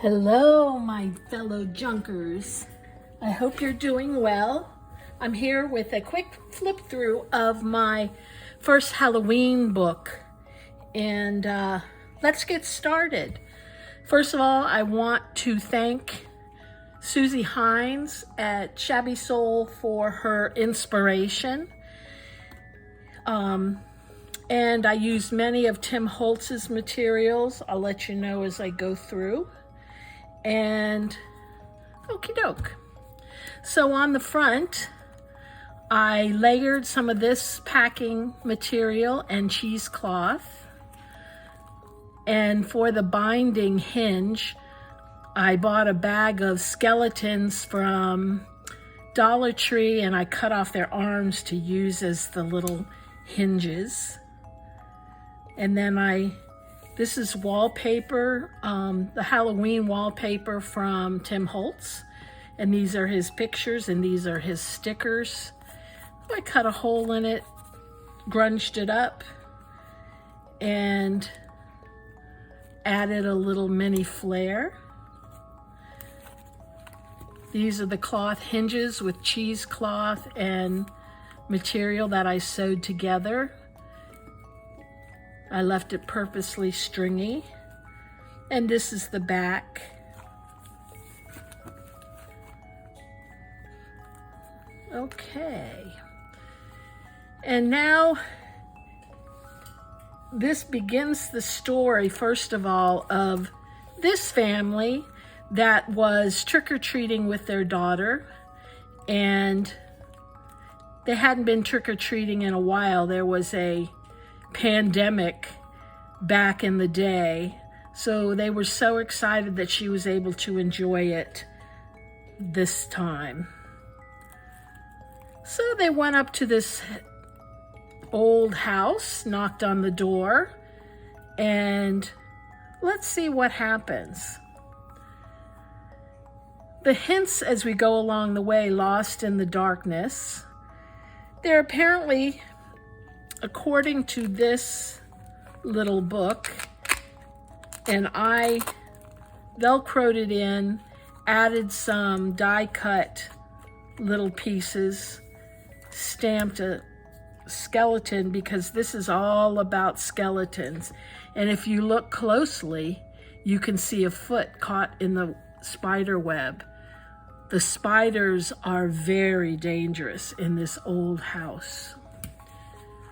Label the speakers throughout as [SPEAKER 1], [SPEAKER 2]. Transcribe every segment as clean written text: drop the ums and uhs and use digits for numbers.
[SPEAKER 1] Hello, my fellow junkers. I hope you're doing well. I'm here with a quick flip through of my first Halloween book. And let's get started. First of all, I want to thank Suzy Heinz at Shabbysoul for her inspiration. And I used many of Tim Holtz's materials. I'll let you know as I go through. And okie doke. So on the front, I layered some of this packing material and cheesecloth. And for the binding hinge, I bought a bag of skeletons from Dollar Tree and I cut off their arms to use as the little hinges. And then this is wallpaper, the Halloween wallpaper from Tim Holtz. And these are his pictures and these are his stickers. I cut a hole in it, grunged it up, and added a little mini flare. These are the cloth hinges with cheesecloth and material that I sewed together. I left it purposely stringy. And this is the back. Okay. And now this begins the story, first of all, of this family that was trick-or-treating with their daughter. And they hadn't been trick-or-treating in a while. There was a pandemic back in the day, so they were so excited that she was able to enjoy it this time. So they went up to this old house, knocked on the door, and let's see what happens. The hints as we go along the way, lost in the darkness. They're apparently, according to this little book, and I velcroed it in, added some die cut little pieces, stamped a skeleton because this is all about skeletons. And if you look closely, you can see a foot caught in the spider web. The spiders are very dangerous in this old house.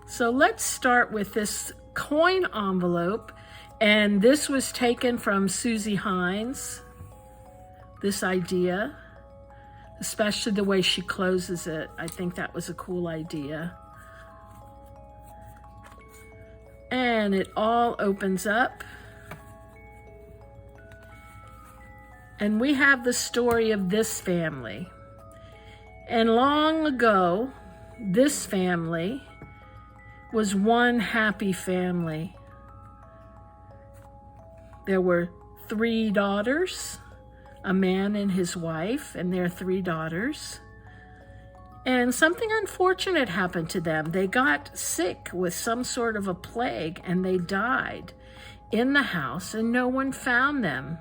[SPEAKER 1] So let's start with this coin envelope, and this was taken from Suzy Heinz, this idea, especially the way she closes it. I think that was a cool idea. And it all opens up. And we have the story of this family. And long ago, this family was one happy family. There were 3 daughters, a man and his wife, and their 3 daughters. And something unfortunate happened to them. They got sick with some sort of a plague and they died in the house and no one found them.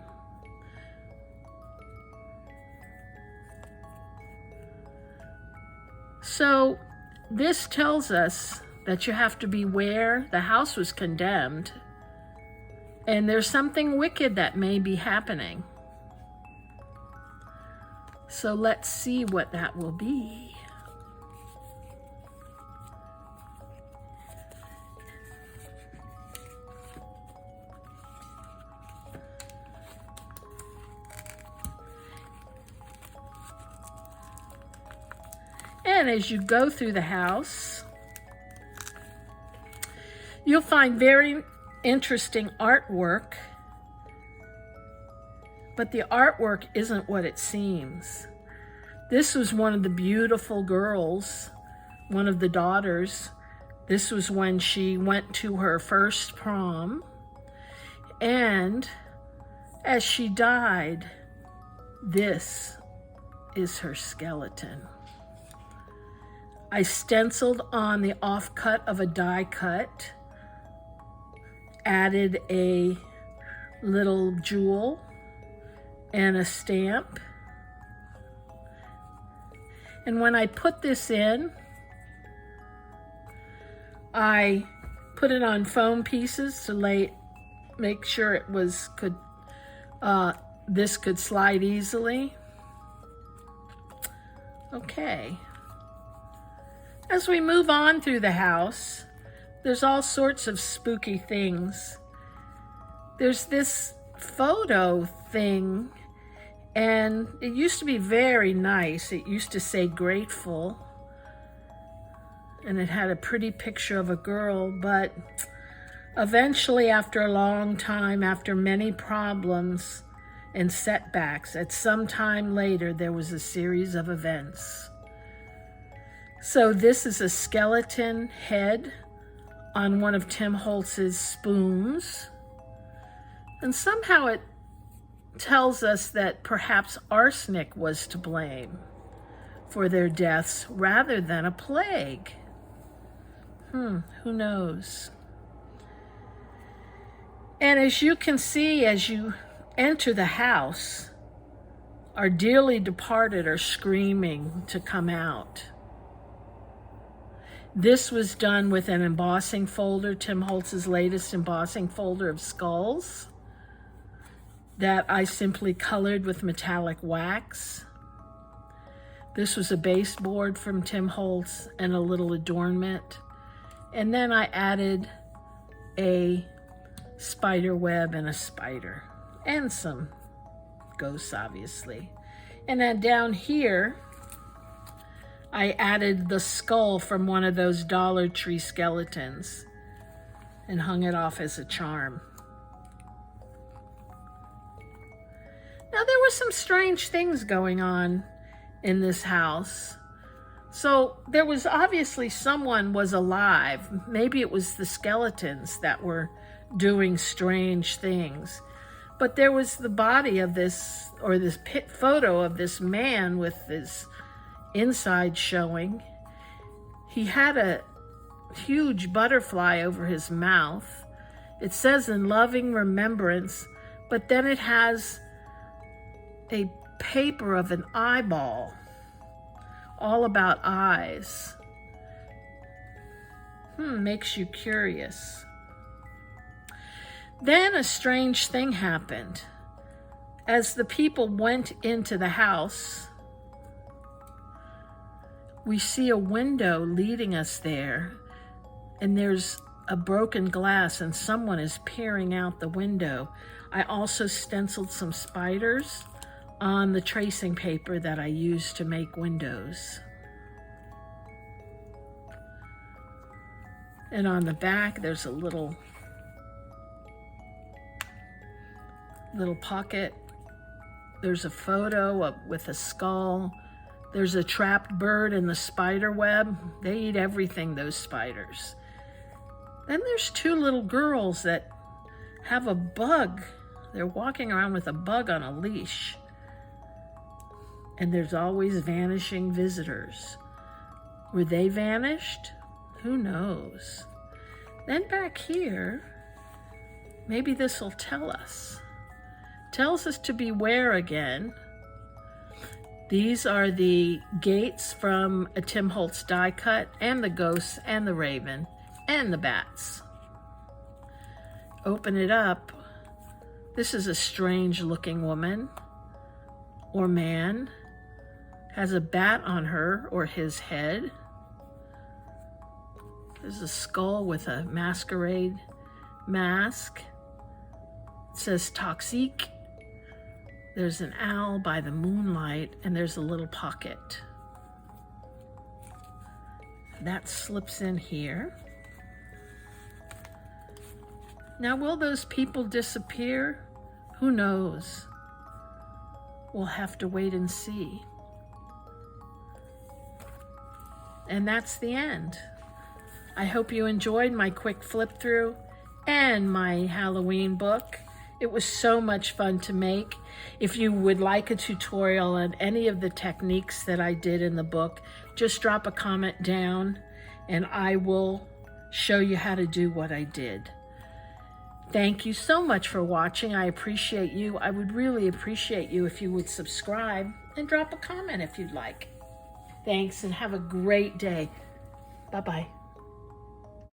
[SPEAKER 1] So this tells us that you have to beware. The house was condemned, and there's something wicked that may be happening. So let's see what that will be. And as you go through the house, you'll find very interesting artwork, but the artwork isn't what it seems. This was one of the beautiful girls, one of the daughters. This was when she went to her first prom, and as she died, this is her skeleton. I stenciled on the offcut of a die cut, added a little jewel, and a stamp. And when I put this in, I put it on foam pieces to make sure it was this could slide easily. Okay. As we move on through the house, there's all sorts of spooky things. There's this photo thing, and it used to be very nice. It used to say grateful, and it had a pretty picture of a girl, but eventually, after a long time, after many problems and setbacks, at some time later, there was a series of events. So this is a skeleton head on one of Tim Holtz's spoons. And somehow it tells us that perhaps arsenic was to blame for their deaths rather than a plague. Who knows? And as you can see, as you enter the house, our dearly departed are screaming to come out. This was done with an embossing folder, Tim Holtz's latest embossing folder of skulls, that I simply colored with metallic wax. This was a baseboard from Tim Holtz and a little adornment. And then I added a spider web and a spider, and some ghosts, obviously. And then down here, I added the skull from one of those Dollar Tree skeletons and hung it off as a charm. Now, there were some strange things going on in this house. So there was obviously someone was alive. Maybe it was the skeletons that were doing strange things. But there was the body of this photo of this man with his inside showing. He had a huge butterfly over his mouth. It says in loving remembrance, but then it has a paper of an eyeball, all about eyes. Makes you curious. Then a strange thing happened. As the people went into the house, we see a window leading us there, and there's a broken glass and someone is peering out the window. I also stenciled some spiders on the tracing paper that I used to make windows. And on the back, there's a little pocket. There's a photo with a skull. There's a trapped bird in the spider web. They eat everything, those spiders. Then there's two little girls that have a bug. They're walking around with a bug on a leash. And there's always vanishing visitors. Were they vanished? Who knows? Then back here, maybe this will tell us. Tells us to beware again. These are the gates from a Tim Holtz die cut, and the ghosts, and the raven, and the bats. Open it up. This is a strange looking woman or man. Has a bat on her or his head. There's a skull with a masquerade mask. It says Toxique. There's an owl by the moonlight, and there's a little pocket. That slips in here. Now, will those people disappear? Who knows? We'll have to wait and see. And that's the end. I hope you enjoyed my quick flip through and my Halloween book. It was so much fun to make. If you would like a tutorial on any of the techniques that I did in the book, just drop a comment down and I will show you how to do what I did. Thank you so much for watching. I appreciate you. I would really appreciate you if you would subscribe and drop a comment if you'd like. Thanks, and have a great day. Bye-bye.